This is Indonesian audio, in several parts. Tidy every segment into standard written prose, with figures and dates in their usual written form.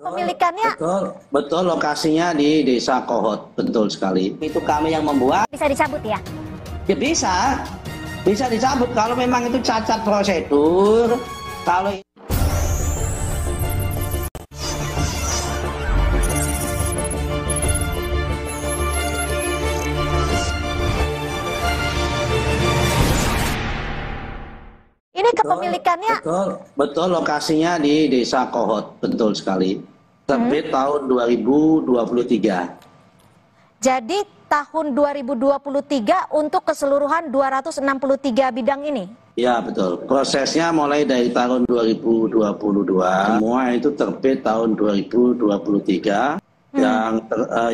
Pemilikannya betul, betul lokasinya di Desa Kohot, betul sekali. Itu kami yang membuat. bisa dicabut ya? Ya bisa dicabut kalau memang itu cacat prosedur. Kalau Ini kepemilikannya betul lokasinya di Desa Kohot, betul sekali. Terbit tahun 2023. jadi tahun 2023 untuk keseluruhan 263 bidang ini? Ya betul. Prosesnya mulai dari tahun 2022. Semua itu terbit tahun 2023.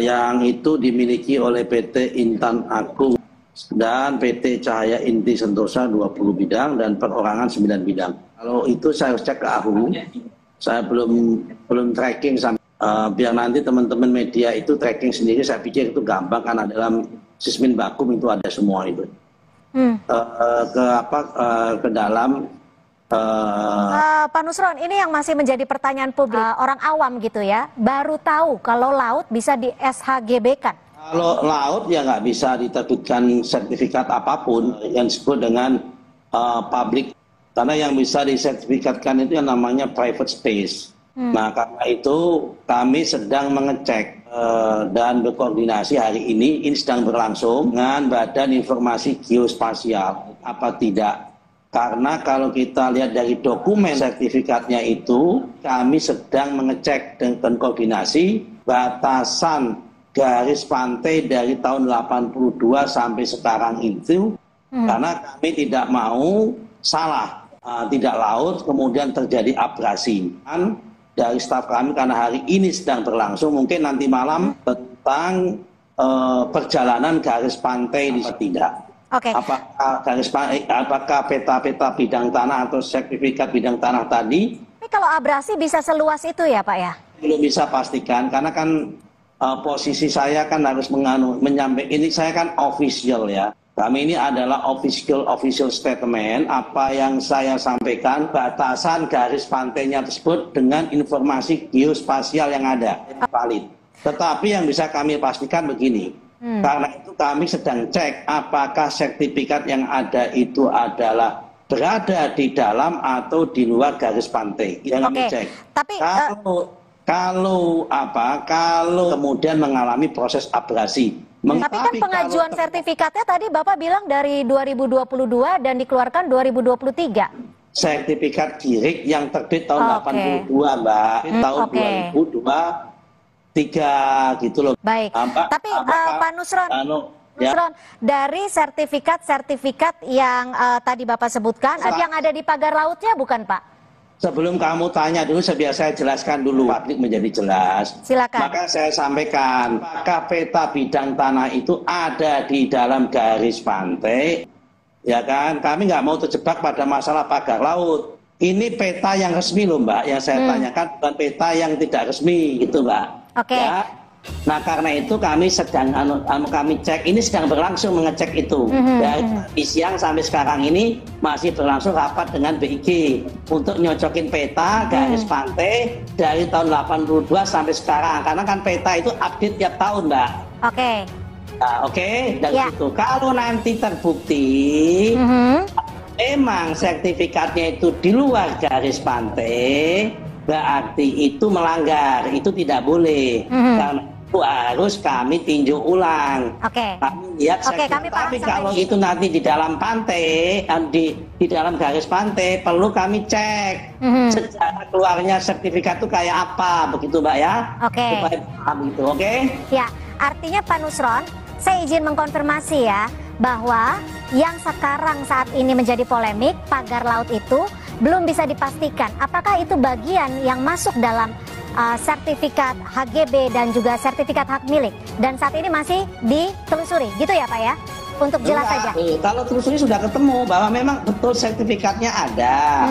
Yang itu dimiliki oleh PT Intan Agung dan PT Cahaya Inti Sentosa 20 bidang dan perorangan 9 bidang. Kalau itu saya harus cek ke AHU. Saya belum tracking sampai biar nanti teman-teman media itu tracking sendiri. Saya pikir itu gampang karena dalam Sismin Bakum itu ada semua itu. Ke dalam Pak Nusron, ini yang masih menjadi pertanyaan publik. Orang awam gitu ya, baru tahu kalau laut bisa di SHGB-kan. Kalau laut ya nggak bisa diterbitkan sertifikat apapun yang disebut dengan public, karena yang bisa disertifikatkan itu yang namanya private space. Nah karena itu kami sedang mengecek dan berkoordinasi hari ini sedang berlangsung dengan Badan Informasi Geospasial apa tidak. Karena kalau kita lihat dari dokumen sertifikatnya itu, kami sedang mengecek dan koordinasi batasan garis pantai dari tahun 82 sampai sekarang itu, karena kami tidak mau salah, tidak laut kemudian terjadi abrasi. Dari staf kami karena hari ini sedang berlangsung, mungkin nanti malam tentang perjalanan garis pantai di tidak. Oke. Apakah peta-peta bidang tanah atau sertifikat bidang tanah tadi? Tapi kalau abrasi bisa seluas itu ya Pak ya? Belum bisa pastikan karena kan posisi saya kan harus menyampaikan, ini saya kan official ya. Kami ini adalah official statement. Apa yang saya sampaikan batasan garis pantainya tersebut dengan informasi geospasial yang ada valid. Tetapi yang bisa kami pastikan begini, karena itu kami sedang cek apakah sertifikat yang ada itu adalah berada di dalam atau di luar garis pantai. Yang kami cek. Tapi kalau kemudian mengalami proses abrasi. Tapi kan pengajuan sertifikatnya tadi Bapak bilang dari 2022 dan dikeluarkan 2023. Sertifikat GIRIK yang terbit tahun 82 Mbak, tahun 2023 gitu loh. Baik. Tapi Pak Nusron, dari sertifikat yang tadi Bapak sebutkan, yang ada di pagar lautnya bukan Pak? Sebelum kamu tanya dulu, biar saya jelaskan dulu, publik menjadi jelas. Silakan. Maka saya sampaikan, apakah peta bidang tanah itu ada di dalam garis pantai, ya kan? Kami nggak mau terjebak pada masalah pagar laut. Ini peta yang resmi loh Mbak, yang saya tanyakan bukan peta yang tidak resmi, gitu Mbak. Oke. Ya? Nah karena itu kami sedang kami cek, ini sedang berlangsung mengecek itu. Dari siang sampai sekarang ini masih berlangsung rapat dengan BIG untuk nyocokin peta garis pantai dari tahun 82 sampai sekarang. Karena kan peta itu update tiap tahun Mbak. Oke. Nah, dari situ kalau nanti terbukti memang sertifikatnya itu di luar garis pantai, berarti itu melanggar, itu tidak boleh. Karena itu harus kami tinjau ulang. Kami lihat tapi kalau itu nanti di dalam pantai, di dalam garis pantai perlu kami cek sejarah keluarnya sertifikat itu kayak apa, begitu Mbak ya? Supaya paham itu, Ya, artinya Pak Nusron, saya izin mengkonfirmasi ya bahwa yang sekarang saat ini menjadi polemik pagar laut itu belum bisa dipastikan apakah itu bagian yang masuk dalam sertifikat HGB dan juga sertifikat hak milik, dan saat ini masih ditelusuri gitu ya Pak ya, untuk jelas saja. Kalau telusuri sudah ketemu bahwa memang betul sertifikatnya ada,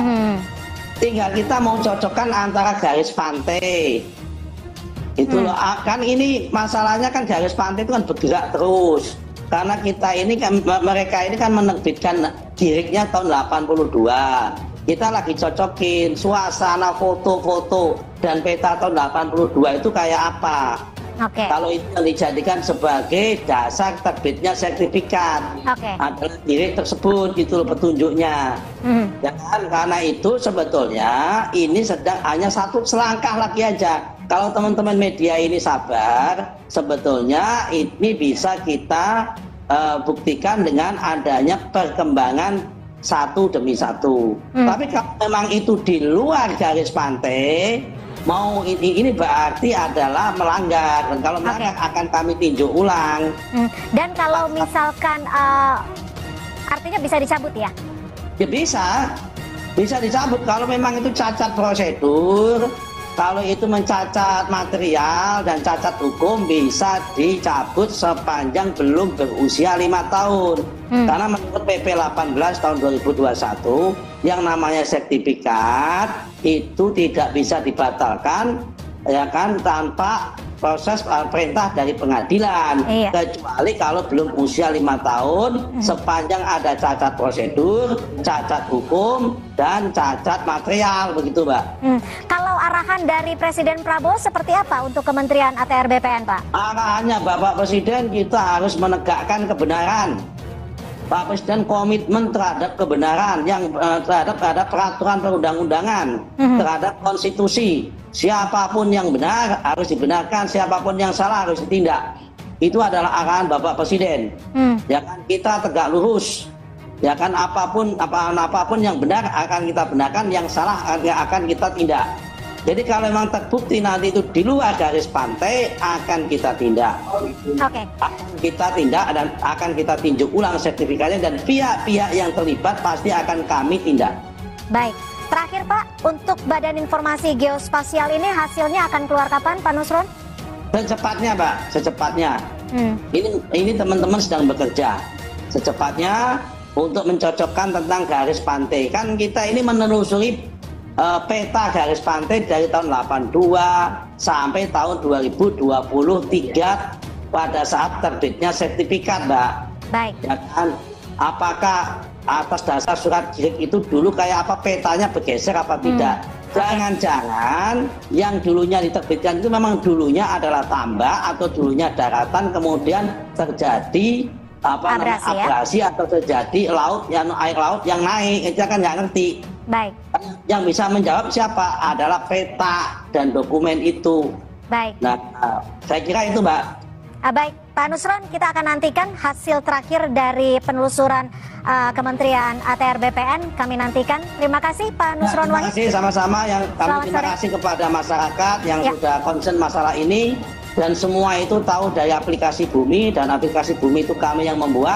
tinggal kita mau cocokkan antara garis pantai itu loh. Kan ini masalahnya kan garis pantai itu kan bergerak terus karena kita ini kan, mereka ini kan menerbitkan GIRIK-nya tahun 82. Kita lagi cocokin suasana foto-foto dan peta tahun 82 itu kayak apa. Oke. Kalau itu yang dijadikan sebagai dasar terbitnya sertifikat, adalah diri tersebut gitu loh petunjuknya. Ya kan? Karena itu sebetulnya ini sedang hanya satu selangkah lagi aja. Kalau teman-teman media ini sabar, sebetulnya ini bisa kita buktikan dengan adanya perkembangan satu demi satu. Tapi kalau memang itu di luar garis pantai, mau ini berarti adalah melanggar, dan kalau melanggar akan kami tinjau ulang. Dan kalau misalkan artinya bisa dicabut ya? Ya bisa dicabut kalau memang itu cacat prosedur, kalau itu mencacat material dan cacat hukum bisa dicabut sepanjang belum berusia 5 tahun. Karena menurut PP 18 tahun 2021 yang namanya sertifikat itu tidak bisa dibatalkan ya kan tanpa proses perintah dari pengadilan, kecuali kalau belum usia 5 tahun sepanjang ada cacat prosedur, cacat hukum, dan cacat material, begitu Mbak. Kalau arahan dari Presiden Prabowo seperti apa untuk Kementerian ATR BPN, Pak? Arahannya Bapak Presiden, kita harus menegakkan kebenaran. Pak Presiden komitmen terhadap kebenaran, yang terhadap peraturan perundang-undangan, terhadap konstitusi. Siapapun yang benar harus dibenarkan, siapapun yang salah harus ditindak. Itu adalah arahan Bapak Presiden. Ya kan, kita tegak lurus. Ya kan, apapun yang benar akan kita benarkan, yang salah akan kita tindak. Jadi kalau memang terbukti nanti itu di luar garis pantai, akan kita tindak. Akan kita tindak dan akan kita tinjau ulang sertifikatnya, dan pihak-pihak yang terlibat pasti akan kami tindak. Baik. Terakhir Pak, untuk Badan Informasi Geospasial ini hasilnya akan keluar kapan, Pak Nusron? Secepatnya, Pak, secepatnya. Ini teman-teman sedang bekerja. Secepatnya untuk mencocokkan tentang garis pantai. Kan kita ini menelusuri peta garis pantai dari tahun 82 sampai tahun 2023 pada saat terbitnya sertifikat, Mbak. Baik. Ya kan? Apakah atas dasar surat JIRIK itu dulu kayak apa, petanya bergeser apa tidak? Jangan-jangan yang dulunya diterbitkan itu memang dulunya adalah tambak atau dulunya daratan, kemudian terjadi abrasi atau terjadi air laut yang naik. Itu kan nggak ngerti. Baik. Yang bisa menjawab siapa? Adalah peta dan dokumen itu. Baik. Nah, saya kira itu, Mbak. Baik, Pak Nusron, kita akan nantikan hasil terakhir dari penelusuran Kementerian ATR BPN. Kami nantikan. Terima kasih Pak Nusron Wahid. Terima kasih sama-sama. Terima kasih kepada masyarakat yang sudah concern masalah ini, dan semua itu tahu dari aplikasi Bumi, dan aplikasi Bumi itu kami yang membuat.